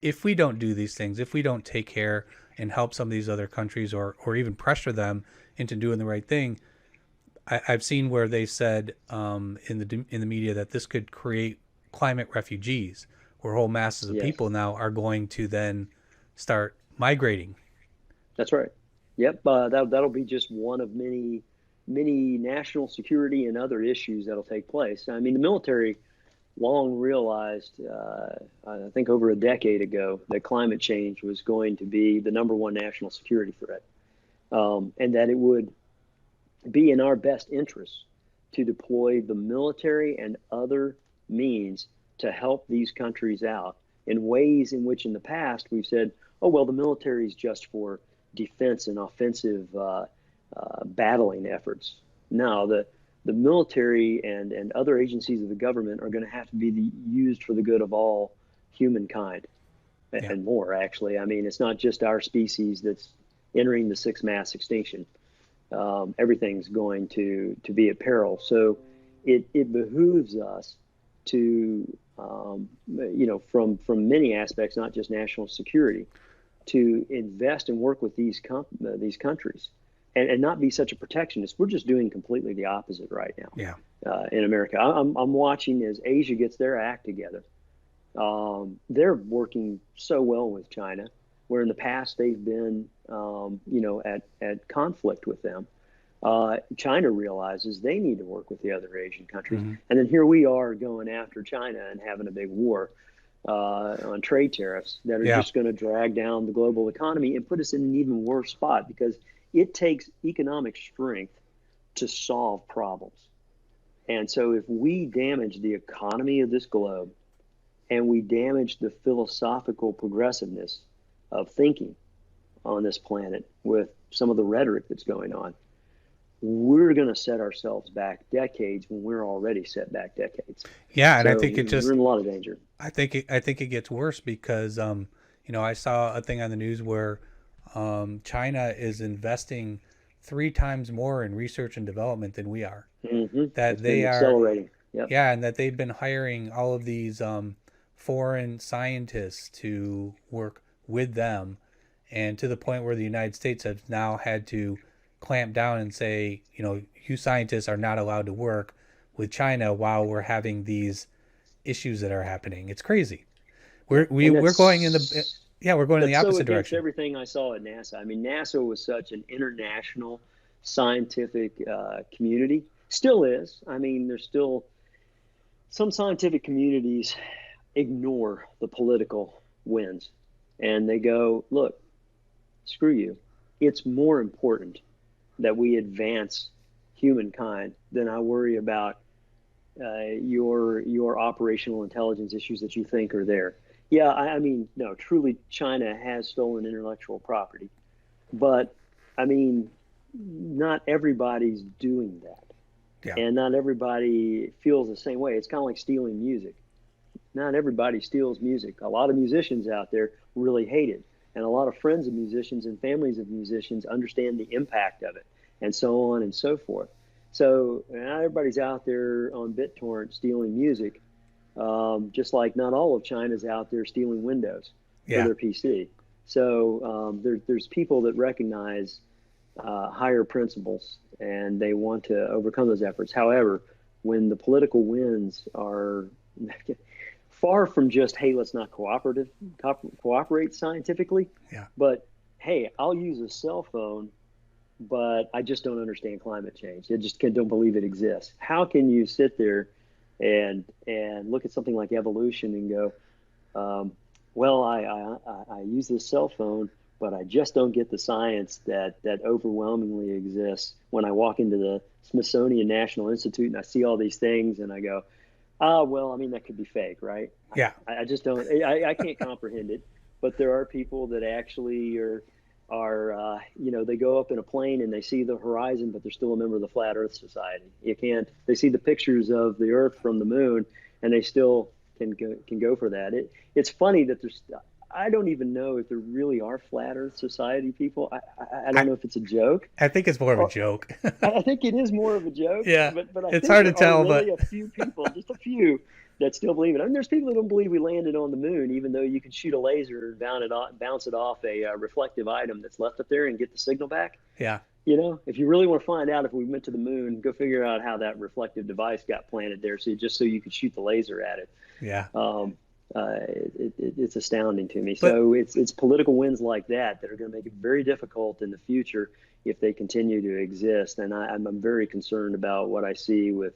if we don't do these things, if we don't take care and help some of these other countries, or even pressure them into doing the right thing, I've seen where they said in the media that this could create climate refugees, where whole masses of Yes, people now are going to then start migrating. that's right. Yep, that'll be just one of many national security and other issues that'll take place. I mean, the military long realized, I think over a decade ago, that climate change was going to be the number one national security threat, and that it would be in our best interest to deploy the military and other means to help these countries out in ways in which in the past we've said, oh, well, the military is just for defense and offensive battling efforts. No, the military and other agencies of the government are going to have to be used for the good of all humankind Yeah, and more, actually. I mean, it's not just our species that's entering the sixth mass extinction. Everything's going to be at peril. So it behooves us to, from many aspects, not just national security, to invest and work with these countries, and not be such a protectionist. We're just doing completely the opposite right yeah, now in America. I'm watching as Asia gets their act together. They're working so well with China, where in the past they've been, at conflict with them. China realizes they need to work with the other Asian countries, hmm, and then here we are going after China and having a big war on trade tariffs that are yeah. just going to drag down the global economy and put us in an even worse spot because it takes economic strength to solve problems. And so, if we damage the economy of this globe and we damage the philosophical progressiveness of thinking on this planet with some of the rhetoric that's going on, we're going to set ourselves back decades when we're already set back decades. Yeah, and I So think it we're just, in a lot of danger. I think it gets worse because, I saw a thing on the news where China is investing 3 times more in research and development than we are. That It's they been are, accelerating. Yep. yeah, and that they've been hiring all of these foreign scientists to work with them, and to the point where the United States has now had to clamp down and say, you scientists are not allowed to work with China while we're having these issues that are happening. It's crazy. Yeah. We're we, And we're going in the yeah, we're going in the that's so opposite against direction. everything I saw at NASA. I mean, NASA was such an international scientific community. Still is. I mean, there's still some scientific communities ignore the political winds and they go, look, screw you. It's more important that we advance humankind than I worry about your operational intelligence issues that you think are there. Yeah, I mean, no, truly, China has stolen intellectual property, but I mean, not everybody's doing that, Yeah. and not everybody feels the same way. It's kind of like stealing music. Not everybody steals music. A lot of musicians out there really hate it, and a lot of friends of musicians and families of musicians understand the impact of it, and so on and so forth. So not everybody's out there on BitTorrent stealing music, just like not all of China's out there stealing Windows for Yeah. their PC. So there's people that recognize higher principles and they want to overcome those efforts. However, when the political winds are far from just, hey, let's not cooperate scientifically, Yeah. but hey, I'll use a cell phone, but I just don't understand climate change. I just don't believe it exists. How can you sit there and look at something like evolution and go, well, I use this cell phone, but I just don't get the science that overwhelmingly exists when I walk into the Smithsonian National Institute and I see all these things and I go, ah, well, I mean, that could be fake, right? Yeah. I just don't, I can't comprehend it. But there are people that actually they go up in a plane and they see the horizon, but they're still a member of the Flat Earth Society. You can't, they see the pictures of the Earth from the moon and they still can go for that. It's funny that there's, I don't even know if there really are flat Earth society people. I don't I know if it's a joke. I think it's more of a joke. I think it is more of a joke, Yeah, but I it's think hard to there are tell, but really a few people, just a few, that still believe it. I mean, there's people that don't believe we landed on the moon, even though you can shoot a laser and bounce it off a reflective item that's left up there and get the signal back. yeah, You know, if you really want to find out if we went to the moon, go figure out how that reflective device got planted there, so just so you could shoot the laser at it. yeah. Um, it's astounding to me. But So it's political wins like that are going to make it very difficult in the future if they continue to exist. And I'm very concerned about what I see with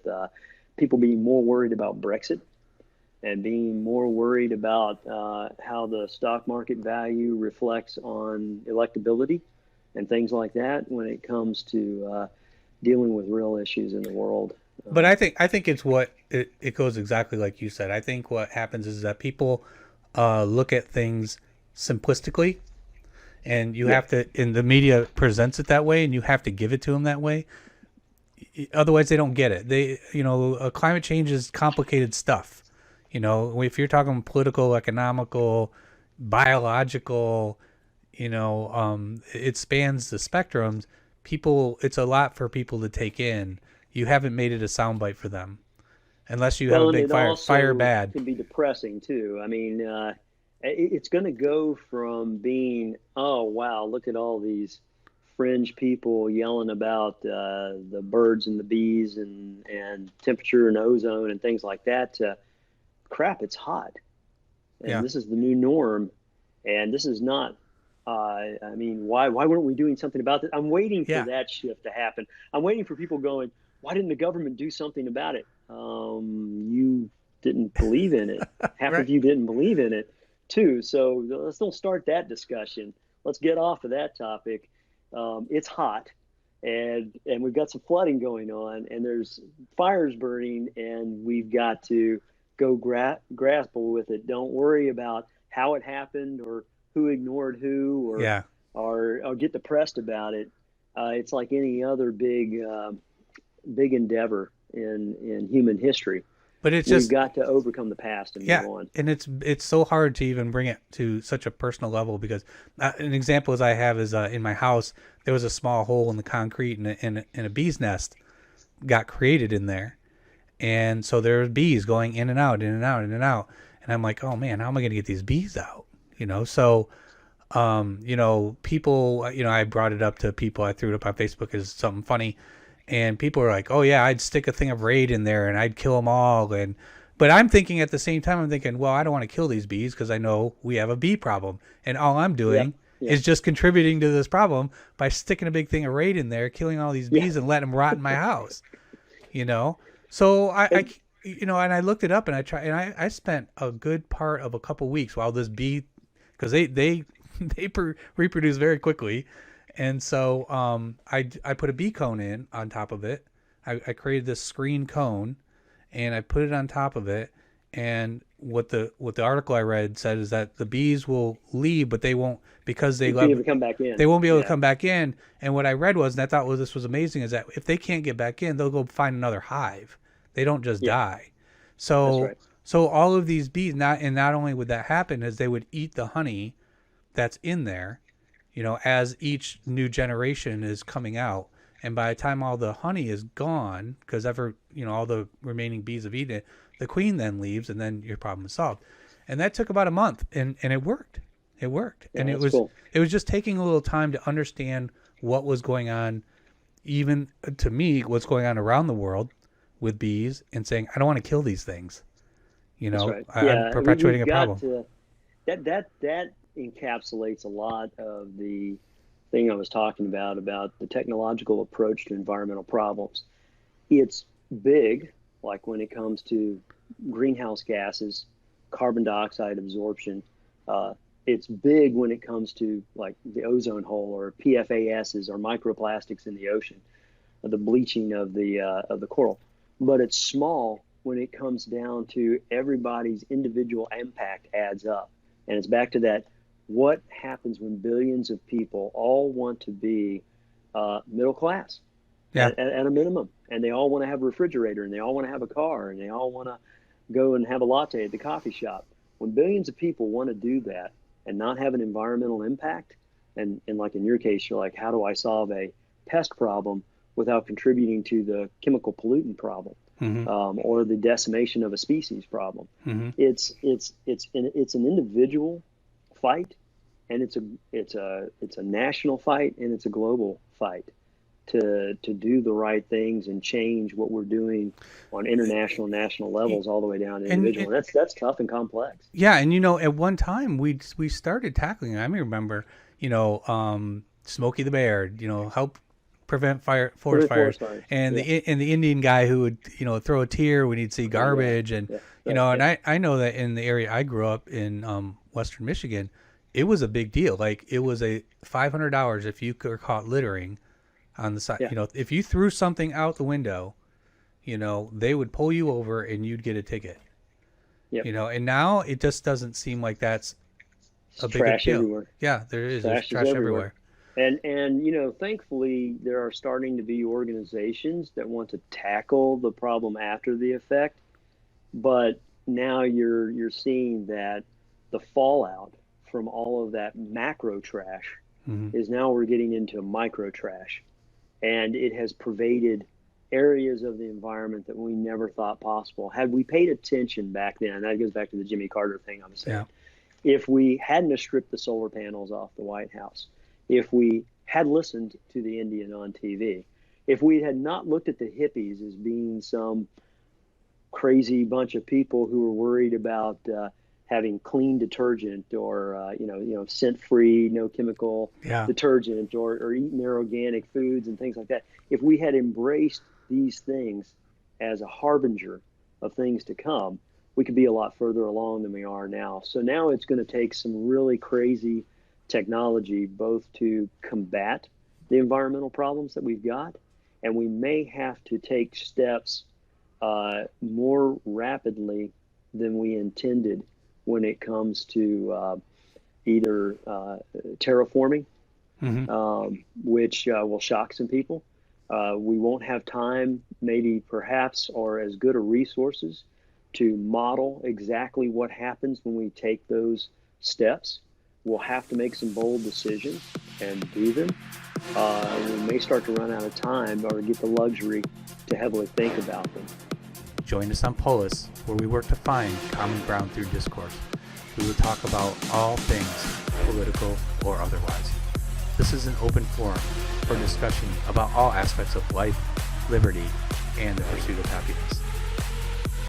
people being more worried about Brexit and being more worried about how the stock market value reflects on electability and things like that when it comes to dealing with real issues in the world. but I think it's it goes exactly like you said. I think what happens is that people look at things simplistically, and you Yeah. have to, and the media presents it that way, and you have to give it to them that way. Otherwise, they don't get it. Climate change is complicated stuff. If you're talking political, economical, biological, it spans the spectrums. It's a lot for people to take in. You haven't made it a soundbite for them, unless you have Well, a and big it fire also bad. can be depressing too. I mean, it's going to go from being, oh wow, look at all these fringe people yelling about the birds and the bees and temperature and ozone and things like that to crap, it's hot, and Yeah, this is the new norm, and this is not. I mean, why weren't we doing something about this? I'm waiting for yeah, that shift to happen. I'm waiting for people going, why didn't the government do something about it? You didn't believe in it. Half right. of you didn't believe in it, too. So let's don't start that discussion. Let's get off of that topic. It's hot, and we've got some flooding going on, and there's fires burning, and we've got to go grapple with it. Don't worry about how it happened or who ignored who Yeah, or get depressed about it. It's like any other big endeavor in human history. but it's We've just got to overcome the past and move yeah, on. and it's so hard to even bring it to such a personal level because an example as I have is in my house there was a small hole in the concrete and a bee's nest got created in there, and so there were bees going in and out, in and out, in and out, and I'm like, oh man, how am I going to get these bees out? So people, I brought it up to people. I threw it up on Facebook as something funny, and people are like, "Oh yeah, I'd stick a thing of Raid in there and I'd kill them all." But I'm thinking at the same time, I'm thinking, well, I don't want to kill these bees because I know we have a bee problem, and all I'm doing Yep. Yep. is just contributing to this problem by sticking a big thing of Raid in there, killing all these Yeah. bees, and letting them rot in my house. You know, so I And and I looked it up and I spent a good part of a couple weeks while this bee, because they reproduce very quickly, and so I put a bee cone in on top of it. I created this screen cone, and I put it on top of it. And what the article I read said is that the bees will leave, but they won't, because you can't even come back they in. won't be able to Yeah. come back in. And what I read was, and I thought, well, this was amazing, is that if they can't get back in, they'll go find another hive. They don't just Yeah. die. That's So right. so all of these bees, not only would that happen, is they would eat the honey that's in there, as each new generation is coming out. And by the time all the honey is gone, because all the remaining bees have eaten it, the queen then leaves, and then your problem is solved. And that took about a month, and it worked. It worked, Yeah, and it that's was cool. it was just taking a little time to understand what was going on, even to me, what's going on around the world with bees, and saying, I don't want to kill these things. That's right. I'm Yeah, perpetuating we've a got problem. to that encapsulates a lot of the thing I was talking about the technological approach to environmental problems. It's big, like when it comes to greenhouse gases, carbon dioxide absorption. Uh, it's big when it comes to like the ozone hole or PFASs or microplastics in the ocean, or the bleaching of the coral. But it's small when it comes down to everybody's individual impact adds up. And it's back to that, what happens when billions of people all want to be middle class Yeah, at a minimum, and they all want to have a refrigerator, and they all want to have a car, and they all want to go and have a latte at the coffee shop. When billions of people want to do that, and not have an environmental impact, and like in your case, you're like, how do I solve a pest problem without contributing to the chemical pollutant problem, or the decimation of a species problem? It's an individual fight, and it's a national fight, and it's a global fight to do the right things and change what we're doing on international, national levels all the way down to individual. And that's tough and complex. Yeah, and at one time we started tackling it. I remember, Smokey the Bear, help prevent forest fires. And the Indian guy who would throw a tear when he'd see garbage, and and I know that in the area I grew up in, Western Michigan, it was a big deal. Like, it was a $500 if you were caught littering on the side. If you threw something out the window, they would pull you over and you'd get a ticket. And now it just doesn't seem like that's a big deal. Everywhere. Yeah, there's trash everywhere. And thankfully there are starting to be organizations that want to tackle the problem after the effect, but now you're seeing that the fallout from all of that macro trash is now we're getting into micro trash, and it has pervaded areas of the environment that we never thought possible. Had we paid attention back then, that goes back to the Jimmy Carter thing I was saying. Yeah. If we hadn't have stripped the solar panels off the White House, if we had listened to the Indian on TV, if we had not looked at the hippies as being some crazy bunch of people who were worried about having clean detergent, or scent-free, no chemical detergent, or eating their organic foods and things like that. If we had embraced these things as a harbinger of things to come, we could be a lot further along than we are now. So now it's going to take some really crazy technology both to combat the environmental problems that we've got, and we may have to take steps more rapidly than we intended when it comes to either terraforming, which will shock some people. We won't have time, maybe perhaps, or as good a resources to model exactly what happens when we take those steps. We'll have to make some bold decisions and do them. We may start to run out of time or get the luxury to heavily think about them. Join us on Polis, where we work to find common ground through discourse. We will talk about all things, political or otherwise. This is an open forum for discussion about all aspects of life, liberty, and the pursuit of happiness.